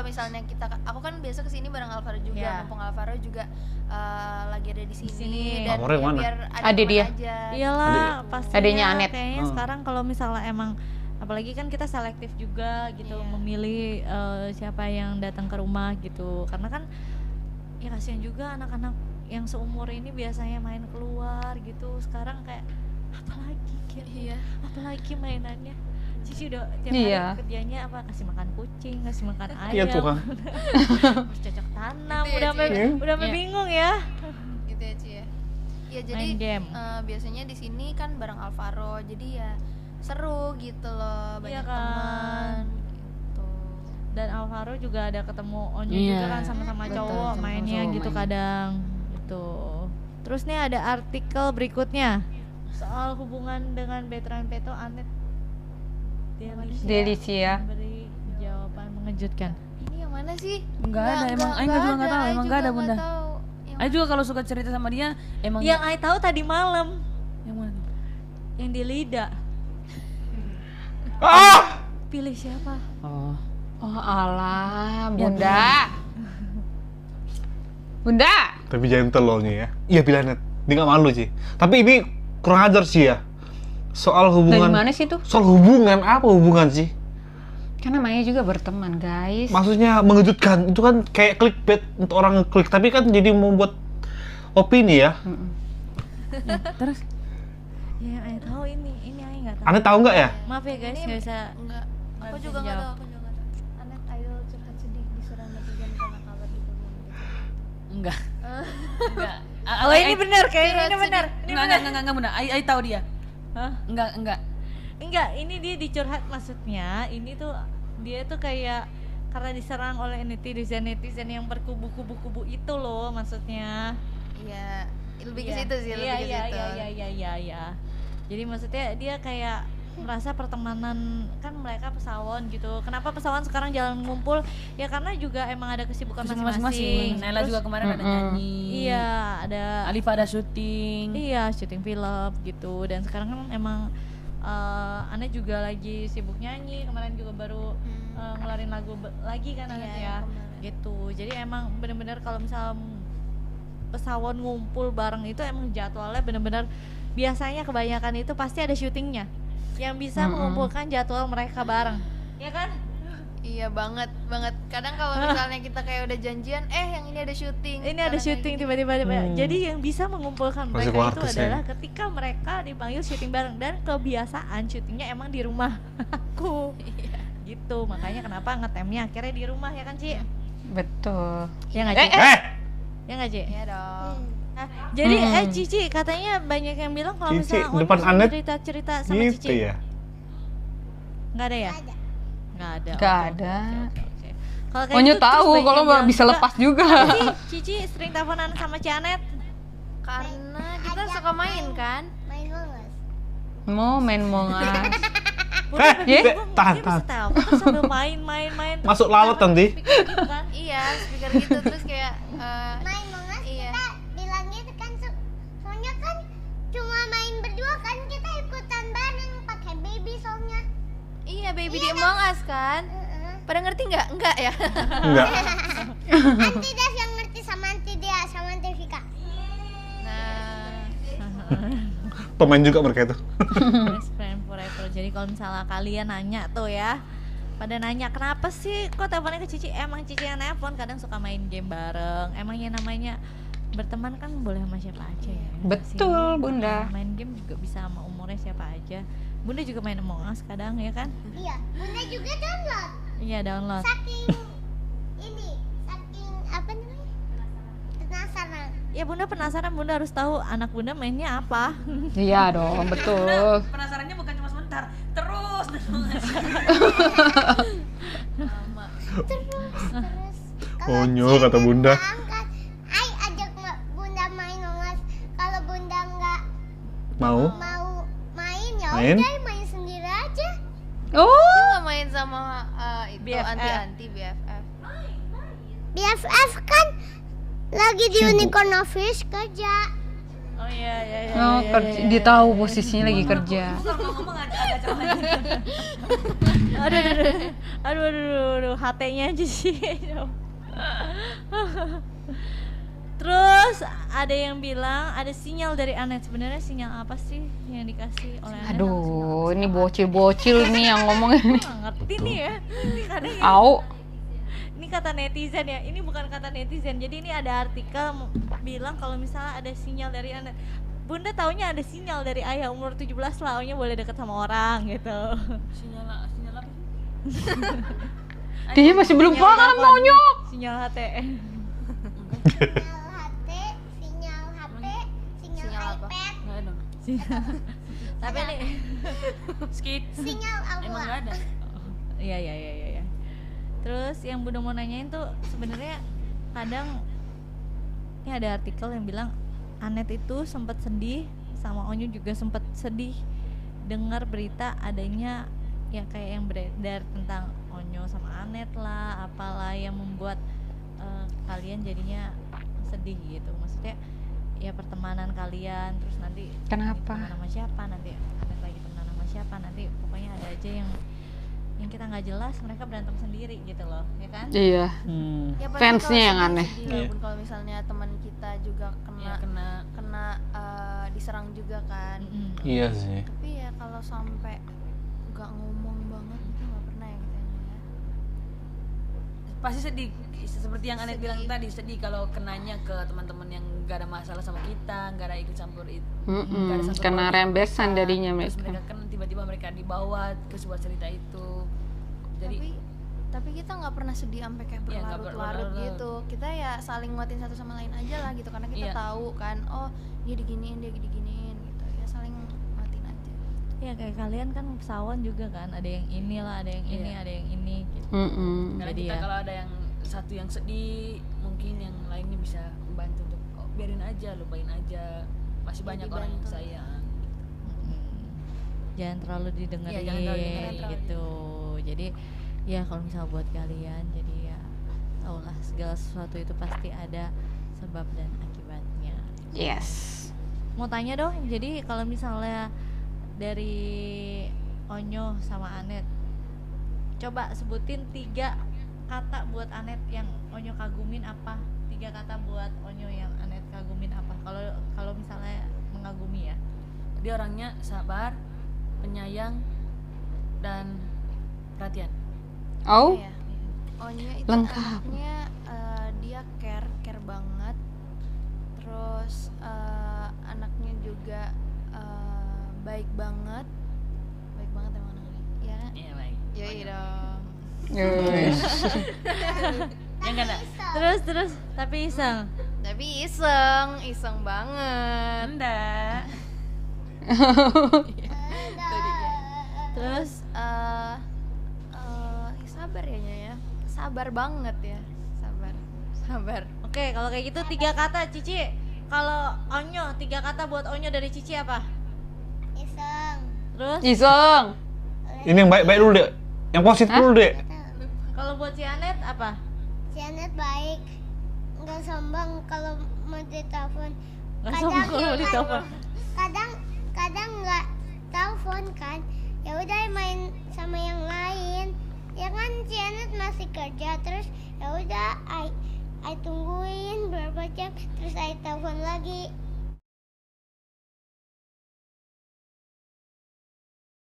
misalnya aku kan biasa kesini bareng Alvaro juga, mumpung Alvaro juga lagi ada di sini dan Alvaro mana? biar Ada dia. aja. Iyalah, pastinya Adanya Anet. kayaknya sekarang kalau misalnya emang apalagi kan kita selektif juga gitu memilih siapa yang datang ke rumah gitu. Karena kan ya kasihan juga anak-anak yang seumur ini biasanya main keluar gitu. Sekarang kayak apalagi mainannya. Cici udah tiap hari kerjanya apa, kasih makan kucing, kasih makan ayam. Iya Tuhan. Harus cocok tanam, Gitu ya, udah bingung ya. Gitu ya Ci ya. Ya jadi Main game. Biasanya di sini kan bareng Alvaro, jadi ya seru gitu loh, banyak teman gitu. Dan Alvaro juga ada ketemu Onyo juga kan sama-sama cowok mainnya gitu kadang gitu. Terus nih ada artikel berikutnya soal hubungan dengan Bertrand Peto, Anet Delicia beri jawaban mengejutkan. Ini yang mana sih? Enggak ada, emang Aing juga enggak tahu, emang enggak ada Bunda. Yang Aing juga kalau suka cerita sama dia emang Yang Ai tahu tadi malam yang mana? yang di Lida. Pilih siapa? Oh alah, Bunda. Bunda. Tapi jangan telolnya ya. Iya Bilanet, dia nggak malu sih. Tapi ini kurang ajar sih ya. Soal hubungan. Dari mana sih tuh? Soal hubungan, apa hubungan sih? Kan namanya juga berteman, guys. Maksudnya mengejutkan, itu kan kayak clickbait untuk orang klik, tapi kan jadi membuat opini ya. Terus Ya Ai tahu ini Ai nggak tahu. Anda tahu nggak ya? Maaf ya guys, nggak bisa. enggak. Aku juga enggak tahu, Anet idol curhat sedih diserang netizen karena kabar di kolom gitu. enggak. Enggak. Oh ini benar kayaknya ini benar. Enggak Bunda. Ai tahu dia. Hah? Enggak. Enggak, ini dia dicurhat maksudnya. Ini tuh dia tuh kayak karena diserang oleh netizen yang berkubu-kubu itu loh maksudnya. Iya, lebih ke situ sih, lebih ke situ. Iya. Jadi maksudnya dia kayak merasa pertemanan kan mereka pesawon gitu. Kenapa pesawon sekarang jalan ngumpul? Ya karena juga emang ada kesibukan masing-masing. Naila juga kemarin ada nyanyi. Iya, ada Alifa ada syuting. Iya, syuting film gitu. Dan sekarang kan emang Ane juga lagi sibuk nyanyi. Kemarin juga baru ngeluarin lagu lagi kan Ane ya. Gitu. Jadi emang bener-bener kalau misal pesawon ngumpul bareng itu emang jadwalnya bener-bener biasanya kebanyakan itu pasti ada syutingnya yang bisa mengumpulkan jadwal mereka bareng. Ya kan? Iya banget. Kadang kalau misalnya kita kayak udah janjian, yang ini ada syuting. Ini ada syuting tiba-tiba. Jadi yang bisa mengumpulkan Masih mereka itu artis adalah ya? ketika mereka dipanggil syuting bareng dan kebiasaan syutingnya emang di rumah aku. Gitu. Makanya kenapa ngetemnya akhirnya di rumah ya kan, Ci? Betul. Ya enggak, Ci? Ya enggak, Ci? Iya dong. Jadi Cici katanya banyak yang bilang kalau Cici, misalnya depan Anet cerita sama gitu Cici. ya? Enggak ada ya? Enggak ada. Nggak Oke, ada. oke. Kalau kayak Onyo gitu, terus tahu banyak kalau yang bilang bisa juga, lepas juga. Cici sering teleponan sama Cianet. Karena kita suka main kan. Mau main mongas. Tahan. Bisa telepon terus sambil main. terus Masuk laut nanti. speaker gitu kan. Iya, speaker gitu terus kayak main mongas iya. kita bilangnya kan soalnya kan cuma main berdua kan kita ikutan bareng pakai baby soalnya. Iya, baby di Among Us kan. Pada ngerti nggak? Enggak ya? Enggak. Anti Dev yang ngerti sama Anti Dia sama Anti Vika. Nah, Pemain juga mereka itu. Best friend forever. Jadi kalau misalnya kalian nanya tuh ya, pada nanya kenapa sih kok teleponnya ke Cici? Emang Cici yang nelpon, kadang suka main game bareng. Emang yang namanya berteman kan boleh sama siapa aja ya. Betul, Sih. Bunda. Main game juga bisa sama umurnya siapa aja. Bunda juga main Among Us kadang ya kan? Iya, Bunda juga download. Iya download. Saking apa namanya? Penasaran. Ya Bunda penasaran, Bunda harus tahu anak Bunda mainnya apa. Iya dong, betul. Penasarannya bukan cuma sebentar, terus. lama. Terus Onyo kata Bunda. angkat, Ai ajak Bunda main mongas. Kalau Bunda nggak Mau? main ya Main? udah main sendiri aja. Oh, Dia nggak main sama itu BFF. anti BFF. BFF kan lagi di Sibuk. Unicorn Office kerja. Oh iya. Oh, dia tahu posisinya lagi kerja. Kalau ngomong ada caranya. Aduh, HT-nya aja sih. Terus ada yang bilang ada sinyal dari Anet. Sebenarnya sinyal apa sih yang dikasih oleh Anet? Aduh, ini bocil-bocil nih yang ngomong ini. Nggak ngerti nih ya. Ini kadang ya. Au. Ini kata netizen ya. Ini bukan kata netizen. Jadi ini ada artikel bilang kalau misalnya ada sinyal dari Anet. Bunda taunya ada sinyal dari ayah umur 17 lah, Onya boleh deket sama orang gitu. Sinyal apa sih? Dia masih belum paham maunya. Sinyal HT. Sinyal HT, sinyal HP, sinyal Sinyal apa? iPad, Nggak ada. Tapi nih Skit. sinyal Emang Allah. nggak ada. Iya. Terus yang Bunda mau nanyain tuh sebenarnya kadang ini ada artikel yang bilang Anet itu sempat sedih sama Onyo juga sempat sedih dengar berita adanya ya kayak yang beredar tentang Onyo sama Anet lah, apalah yang membuat kalian jadinya sedih gitu. Maksudnya ya pertemanan kalian terus nanti Kenapa? temenan sama siapa, nanti Anet lagi temenan sama siapa, nanti pokoknya ada aja yang kita nggak jelas mereka berantem sendiri gitu loh, ya kan? Iya. Ya, pasti Fansnya kalau yang sedih, aneh. sedih, walaupun kalau misalnya teman kita juga Ya kena diserang juga kan. Iya sih. Tapi ya kalau sampai nggak ngomong banget itu nggak pernah ya gitu ya. pasti sedih seperti yang Anet bilang Sedih. tadi, sedih kalau kenanya ke teman-teman yang gak ada masalah sama kita, gak ada ikut campur itu, Kena rembesan darinya terus mereka. mereka kan tiba-tiba mereka dibawa ke sebuah cerita itu. Jadi Tapi kita nggak pernah sedih sampai kayak Iya, nggak berlarut-larut berlarut-larut. gitu. Kita ya saling nguatin satu sama lain aja lah gitu, karena kita Iya. tahu kan, oh dia diginiin gitu. Ya saling nguatin aja. Ya kayak kalian kan pesawat juga kan, ada yang inilah, ada yang ini, Iya. ada yang ini gitu. karena Jadi kita ya. kalau ada yang satu yang sedih, mungkin yang lainnya bisa membantu untuk biarin aja, lupain aja, masih Ya, banyak orang yang dibantu. sayang. Jangan terlalu didengerin, Iya, jangan terlalu didengerin. gitu. Jadi ya kalau misalnya buat kalian, jadi ya taulah segala sesuatu itu pasti ada sebab dan akibatnya. Yes. Mau tanya dong, jadi kalau misalnya dari Onyo sama Anet, coba sebutin 3 kata buat Anet yang Onyo kagumin apa? 3 kata buat Onyo yang Anet kagumin apa? Kalau misalnya mengagumi ya. Dia orangnya sabar, penyayang, dan perhatian. Oh, Iya. Onya itu Lengkap. anaknya dia care banget. Terus anaknya juga baik banget emang anaknya. Iya kan? Iya baik. Yoi dong. yes. Yang nggak ada. Terus tapi iseng. Tapi iseng banget. Enggak. Terus sabar ya Nya ya. Sabar banget ya. Sabar. Oke, kalau kayak gitu 3 kata Cici. Kalau Onyo, 3 kata buat Onyo dari Cici apa? Iseng. Terus Iseng. Ini yang baik-baik dulu deh. Yang positif dulu deh. kalau buat si Anet apa? Si Anet baik, nggak sombong kalau mau ditelepon. Nggak sombong kalau mau ditelepon. Kadang nggak telepon kan, ya udah main sama yang lain. Ya kan si Anet masih kerja, terus ya udah I tungguin berapa jam, terus I telepon lagi.